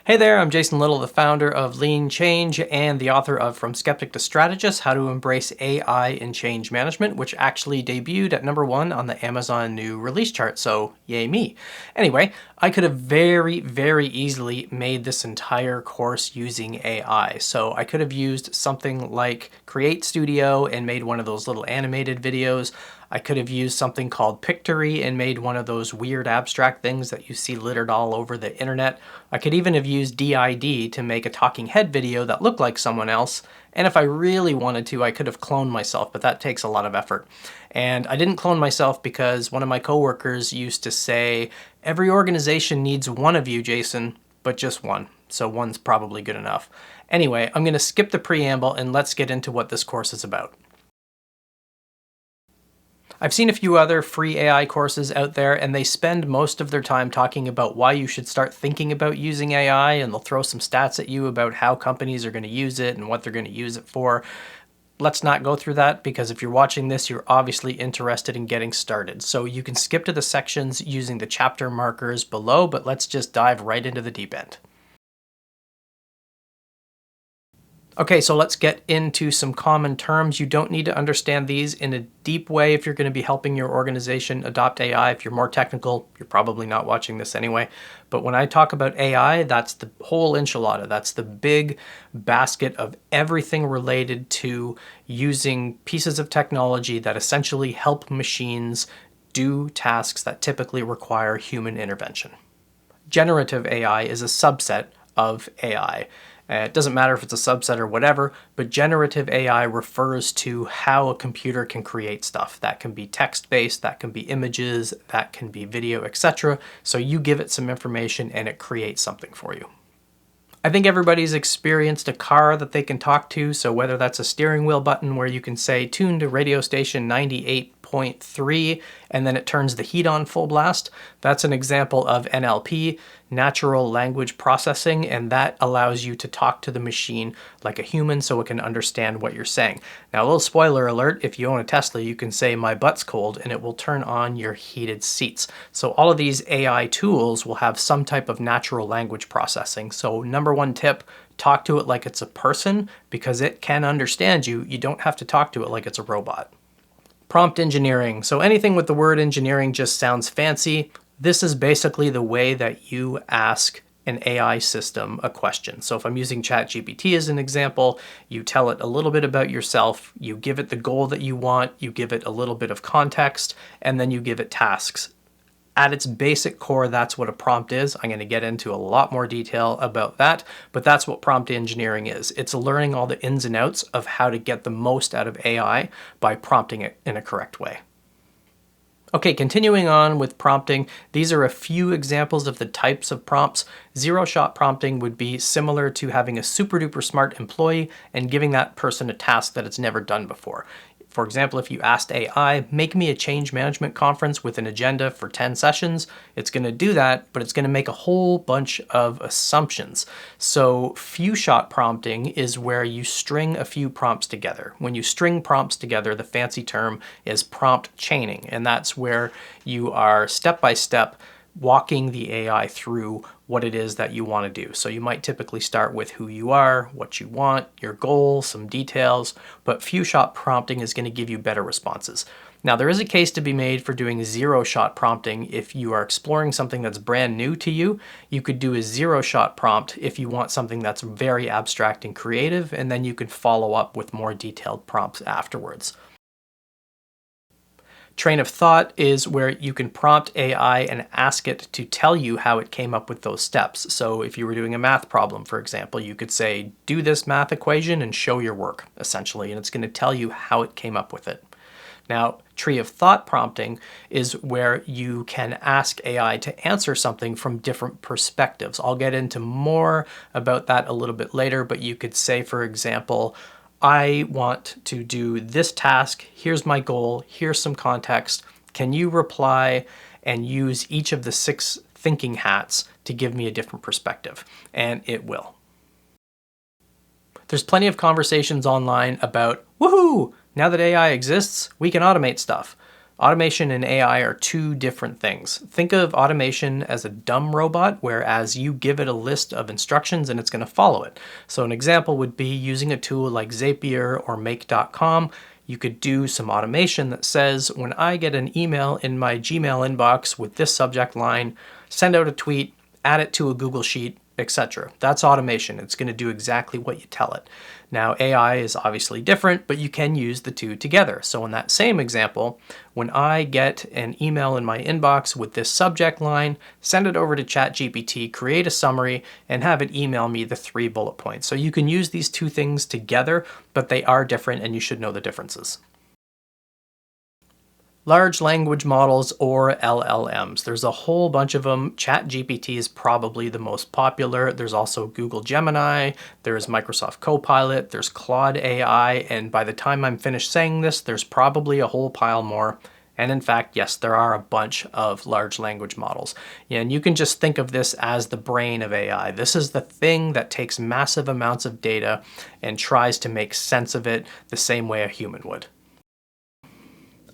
Hey there, I'm Jason Little, the founder of Lean Change and the author of From Skeptic to Strategist, How to Embrace AI in Change Management, which actually debuted at #1 on the Amazon new release chart, so yay me. Anyway, I could have very easily made this entire course using AI. So I could have used something like Create Studio and made one of those little animated videos. I could have used something called Pictory and made one of those weird abstract things that you see littered all over the internet. I could even have used DID to make a talking head video that looked like someone else. And if I really wanted to, I could have cloned myself, but that takes a lot of effort. And I didn't clone myself because one of my coworkers used to say, every organization needs one of you, Jason, but just one. So one's probably good enough. Anyway, I'm going to skip the preamble and let's get into what this course is about. I've seen a few other free AI courses out there, and they spend most of their time talking about why you should start thinking about using AI, and they'll throw some stats at you about how companies are going to use it and what they're going to use it for. Let's not go through that, because if you're watching this, you're obviously interested in getting started. So you can skip to the sections using the chapter markers below, but let's just dive right into the deep end. Okay, so let's get into some common terms. You don't need to understand these in a deep way if you're going to be helping your organization adopt AI. If you're more technical, you're probably not watching this anyway. But when I talk about AI, that's the whole enchilada. That's the big basket of everything related to using pieces of technology that essentially help machines do tasks that typically require human intervention. Generative AI is a subset of AI. It doesn't matter if it's a subset or whatever, but generative AI refers to how a computer can create stuff. That can be text-based, that can be images, that can be video, etc. So you give it some information and it creates something for you. I think everybody's experienced a car that they can talk to, so whether that's a steering wheel button where you can say tune to radio station 98.3 and then it turns the heat on full blast, that's an example of NLP, natural language processing, and that allows you to talk to the machine like a human so it can understand what you're saying. Now, a little spoiler alert, if you own a Tesla, you can say my butt's cold and it will turn on your heated seats. So all of these AI tools will have some type of natural language processing. So number one tip, talk to it like it's a person because it can understand you. You don't have to talk to it like it's a robot. Prompt engineering. So anything with the word engineering just sounds fancy. This is basically the way that you ask an AI system a question. So if I'm using ChatGPT as an example, you tell it a little bit about yourself, you give it the goal that you want, you give it a little bit of context, and then you give it tasks. At its basic core, that's what a prompt is. I'm going to get into a lot more detail about that, but that's what prompt engineering is. It's learning all the ins and outs of how to get the most out of AI by prompting it in a correct way. Okay, continuing on with prompting, these are a few examples of the types of prompts. Zero-shot prompting would be similar to having a super-duper smart employee and giving that person a task that it's never done before. For example, if you asked AI, make me a change management conference with an agenda for 10 sessions, it's going to do that, but it's going to make a whole bunch of assumptions. So few-shot prompting is where you string a few prompts together. When you string prompts together, the fancy term is prompt chaining, and that's where you are step-by-step walking the AI through what it is that you want to do. So you might typically start with who you are, what you want, your goal, some details, but few-shot prompting is going to give you better responses. Now, there is a case to be made for doing zero-shot prompting. If you are exploring something that's brand new to you, you could do a zero-shot prompt if you want something that's very abstract and creative, and then you can follow up with more detailed prompts afterwards. Train of thought is where you can prompt AI and ask it to tell you how it came up with those steps. So if you were doing a math problem, for example, you could say, do this math equation and show your work, essentially, and it's going to tell you how it came up with it. Now, tree of thought prompting is where you can ask AI to answer something from different perspectives. I'll get into more about that a little bit later, but you could say, for example, I want to do this task, here's my goal, here's some context. Can you reply and use each of the 6 thinking hats to give me a different perspective? And it will. There's plenty of conversations online about, woohoo, now that AI exists, we can automate stuff. Automation and AI are two different things. Think of automation as a dumb robot, whereas you give it a list of instructions and it's going to follow it. So an example would be using a tool like Zapier or Make.com. You could do some automation that says, when I get an email in my Gmail inbox with this subject line, send out a tweet, add it to a Google Sheet, etc. That's automation. It's going to do exactly what you tell it. Now, AI is obviously different, but you can use the two together. So in that same example, when I get an email in my inbox with this subject line, send it over to ChatGPT, create a summary, and have it email me the 3 bullet points. So you can use these two things together, but they are different and you should know the differences. Large language models, or LLMs. There's a whole bunch of them. ChatGPT is probably the most popular. There's also Google Gemini, there's Microsoft Copilot, there's Claude AI, and by the time I'm finished saying this, there's probably a whole pile more. And in fact, yes, there are a bunch of large language models. And you can just think of this as the brain of AI. This is the thing that takes massive amounts of data and tries to make sense of it the same way a human would.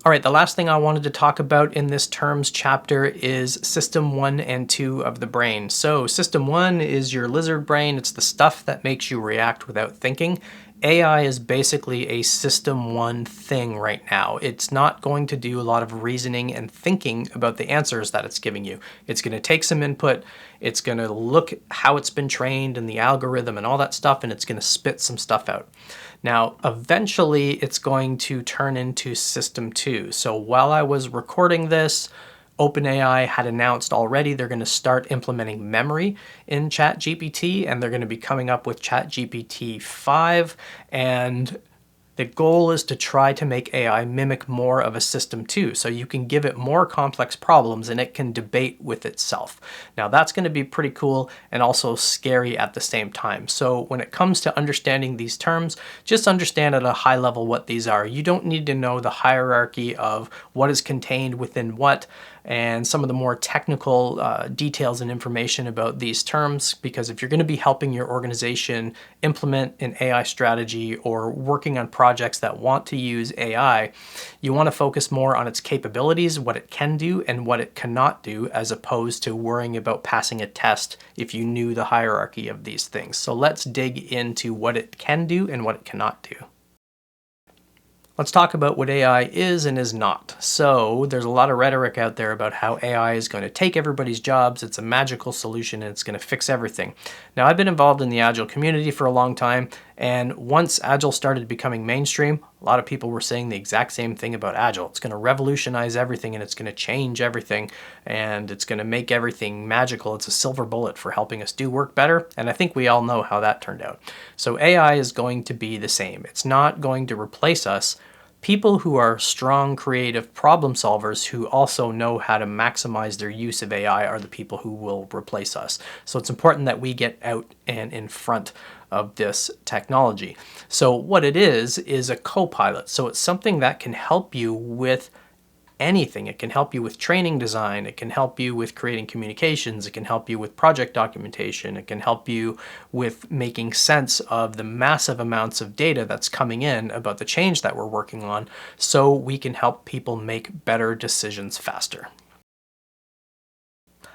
All right, the last thing I wanted to talk about in this terms chapter is system 1 and 2 of the brain. So system 1 is your lizard brain. It's the stuff that makes you react without thinking. AI is basically a system 1 thing right now. It's not going to do a lot of reasoning and thinking about the answers that it's giving you. It's going to take some input, it's going to look how it's been trained and the algorithm and all that stuff, and it's going to spit some stuff out. Now, eventually it's going to turn into system 2. So while I was recording this, OpenAI had announced already they're going to start implementing memory in ChatGPT, and they're going to be coming up with ChatGPT 5, and the goal is to try to make AI mimic more of a system 2, so you can give it more complex problems and it can debate with itself. Now that's going to be pretty cool and also scary at the same time. So when it comes to understanding these terms, just understand at a high level what these are. You don't need to know the hierarchy of what is contained within what and some of the more technical details and information about these terms, because if you're going to be helping your organization implement an AI strategy or working on projects that want to use AI, you want to focus more on its capabilities, what it can do and what it cannot do, as opposed to worrying about passing a test if you knew the hierarchy of these things. So let's dig into what it can do and what it cannot do. Let's talk about what AI is and is not. So there's a lot of rhetoric out there about how AI is going to take everybody's jobs, it's a magical solution, and it's going to fix everything. Now, I've been involved in the Agile community for a long time, and once Agile started becoming mainstream, a lot of people were saying the exact same thing about Agile. It's going to revolutionize everything, and it's going to change everything, and it's going to make everything magical. It's a silver bullet for helping us do work better, and I think we all know how that turned out. So AI is going to be the same. It's not going to replace us. People who are strong, creative problem solvers who also know how to maximize their use of AI are the people who will replace us. So it's important that we get out and in front of this technology. So what it is a co-pilot. So it's something that can help you with anything. It can help you with training design, it can help you with creating communications, it can help you with project documentation, it can help you with making sense of the massive amounts of data that's coming in about the change that we're working on, so we can help people make better decisions faster.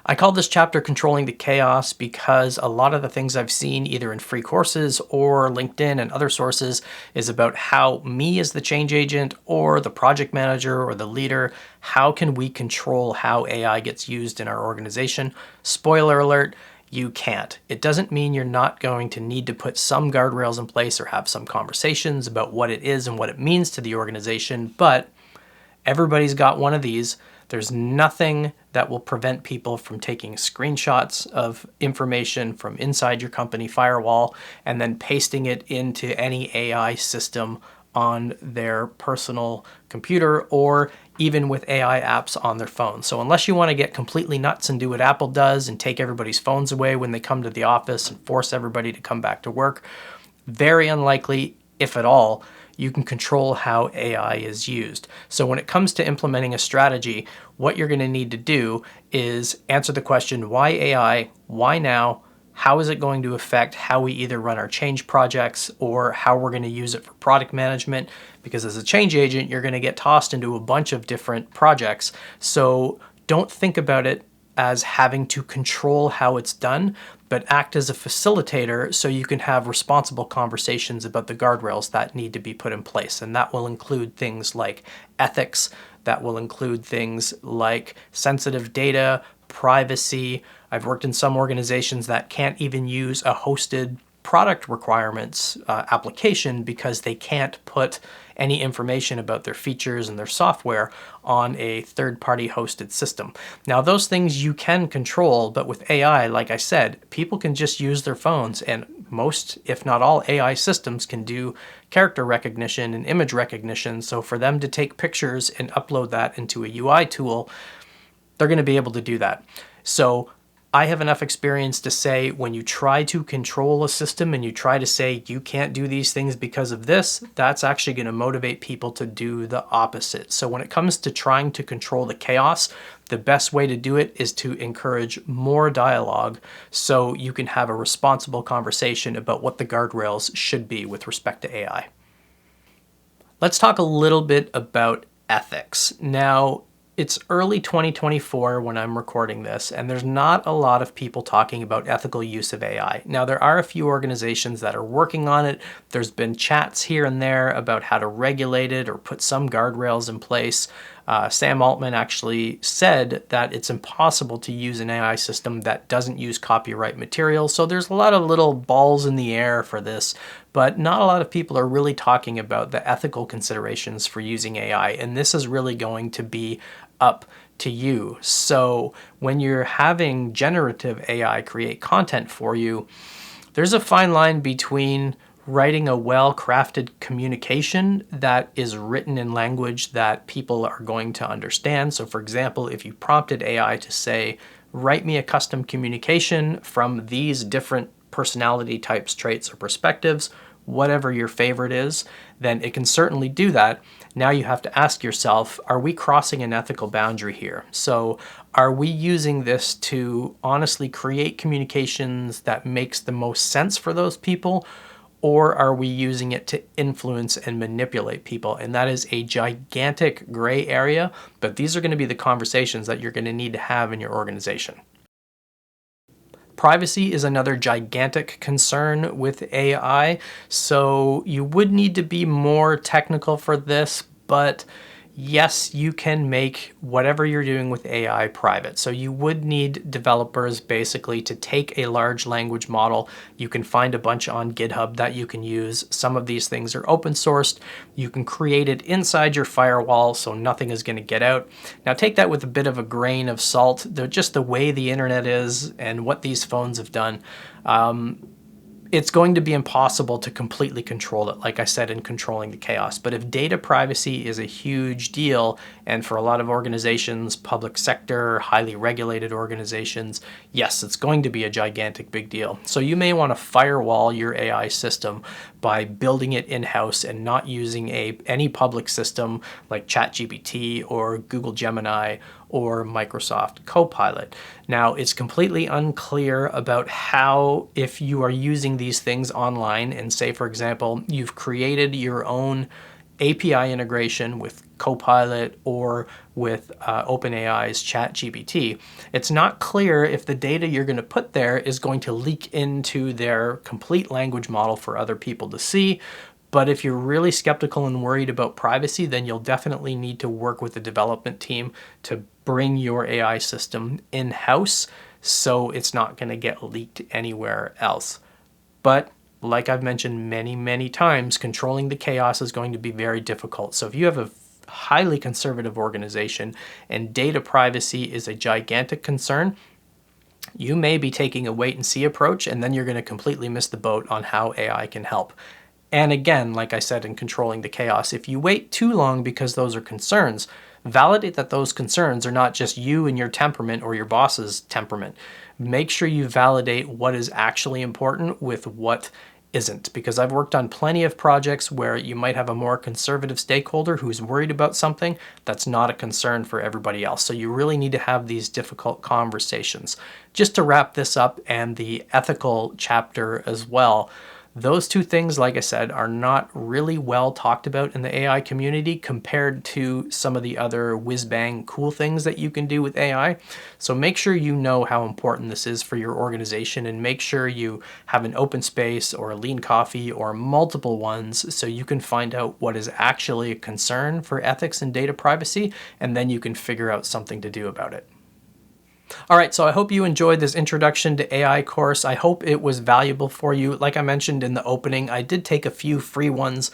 I call this chapter Controlling the Chaos because a lot of the things I've seen either in free courses or LinkedIn and other sources is about how me as the change agent or the project manager or the leader, how can we control how AI gets used in our organization? Spoiler alert, you can't. It doesn't mean you're not going to need to put some guardrails in place or have some conversations about what it is and what it means to the organization, but everybody's got one of these. There's nothing that will prevent people from taking screenshots of information from inside your company firewall and then pasting it into any AI system on their personal computer or even with AI apps on their phone. So unless you want to get completely nuts and do what Apple does and take everybody's phones away when they come to the office and force everybody to come back to work, very unlikely, if at all, you can control how AI is used. So when it comes to implementing a strategy, what you're going to need to do is answer the question, why AI, why now, how is it going to affect how we either run our change projects or how we're going to use it for product management? Because as a change agent, you're going to get tossed into a bunch of different projects. So don't think about it as having to control how it's done, but act as a facilitator so you can have responsible conversations about the guardrails that need to be put in place. And that will include things like ethics, that will include things like sensitive data, privacy. I've worked in some organizations that can't even use a hosted product requirements application because they can't put any information about their features and their software on a third-party hosted system. Now, those things you can control, but with AI, like I said, people can just use their phones, and most, if not all, AI systems can do character recognition and image recognition. So for them to take pictures and upload that into a UI tool, they're going to be able to do that. So I have enough experience to say when you try to control a system and you try to say you can't do these things because of this, that's actually going to motivate people to do the opposite. So when it comes to trying to control the chaos, the best way to do it is to encourage more dialogue so you can have a responsible conversation about what the guardrails should be with respect to AI. Let's talk a little bit about ethics. Now, it's early 2024 when I'm recording this, and there's not a lot of people talking about ethical use of AI. Now, there are a few organizations that are working on it. There's been chats here and there about how to regulate it or put some guardrails in place. Sam Altman actually said that it's impossible to use an AI system that doesn't use copyright material. So there's a lot of little balls in the air for this, but not a lot of people are really talking about the ethical considerations for using AI. And this is really going to be up to you. So when you're having generative AI create content for you, there's a fine line between writing a well-crafted communication that is written in language that people are going to understand. So for example, if you prompted AI to say, write me a custom communication from these different personality types, traits, or perspectives, whatever your favorite is, then it can certainly do that. Now you have to ask yourself, are we crossing an ethical boundary here? So are we using this to honestly create communications that makes the most sense for those people? Or are we using it to influence and manipulate people? And that is a gigantic gray area, but these are going to be the conversations that you're going to need to have in your organization. Privacy is another gigantic concern with AI, so you would need to be more technical for this, but yes, you can make whatever you're doing with AI private. So you would need developers basically to take a large language model. You can find a bunch on GitHub that you can use. Some of these things are open sourced. You can create it inside your firewall so nothing is going to get out. Now take that with a bit of a grain of salt. Just the way the internet is and what these phones have done. It's going to be impossible to completely control it, like I said, in controlling the chaos. But if data privacy is a huge deal, and for a lot of organizations, public sector, highly regulated organizations, yes, it's going to be a gigantic big deal. So you may want to firewall your AI system by building it in-house and not using any public system like ChatGPT or Google Gemini or Microsoft Copilot. Now, it's completely unclear about how, if you are using these things online and say, for example, you've created your own API integration with Copilot or with OpenAI's ChatGPT, it's not clear if the data you're going to put there is going to leak into their complete language model for other people to see. But if you're really skeptical and worried about privacy, then you'll definitely need to work with the development team to bring your AI system in-house so it's not going to get leaked anywhere else. But like I've mentioned many, many times, controlling the chaos is going to be very difficult. So if you have a highly conservative organization and data privacy is a gigantic concern, you may be taking a wait and see approach, and then you're going to completely miss the boat on how AI can help. And again, like I said, in controlling the chaos, if you wait too long because those are concerns, validate that those concerns are not just you and your temperament or your boss's temperament. Make sure you validate what is actually important with what isn't, because I've worked on plenty of projects where you might have a more conservative stakeholder who's worried about something that's not a concern for everybody else. So you really need to have these difficult conversations. Just to wrap this up, and the ethical chapter as well, those two things, like I said, are not really well talked about in the AI community compared to some of the other whiz-bang cool things that you can do with AI. So make sure you know how important this is for your organization, and make sure you have an open space or a lean coffee or multiple ones so you can find out what is actually a concern for ethics and data privacy, and then you can figure out something to do about it. All right, so I hope you enjoyed this introduction to AI course. I hope it was valuable for you. Like I mentioned in the opening, I did take a few free ones,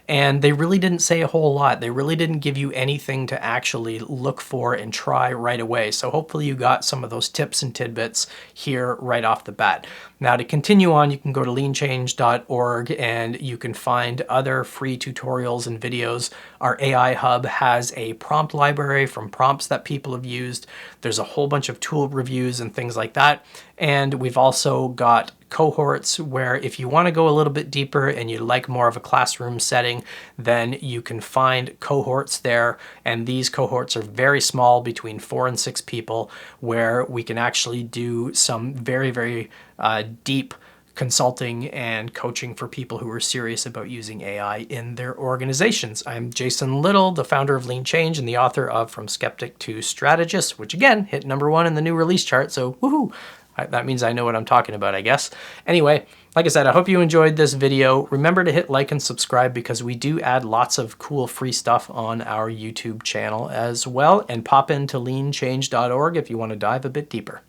and they really didn't say a whole lot. They really didn't give you anything to actually look for and try right away. So hopefully you got some of those tips and tidbits here right off the bat. Now, to continue on, you can go to leanchange.org and you can find other free tutorials and videos. Our AI Hub has a prompt library from prompts that people have used. There's a whole bunch of tool reviews and things like that. And we've also got cohorts where if you want to go a little bit deeper and you like more of a classroom setting, then you can find cohorts there. And these cohorts are very small, between 4 and 6 people, where we can actually do some very, very deep consulting and coaching for people who are serious about using AI in their organizations. I'm Jason Little, the founder of Lean Change and the author of From Skeptic to Strategist, which again hit #1 in the new release chart. So woohoo! That means I know what I'm talking about, I guess. Anyway, like I said, I hope you enjoyed this video. Remember to hit like and subscribe, because we do add lots of cool free stuff on our YouTube channel as well. And pop into leanchange.org if you want to dive a bit deeper.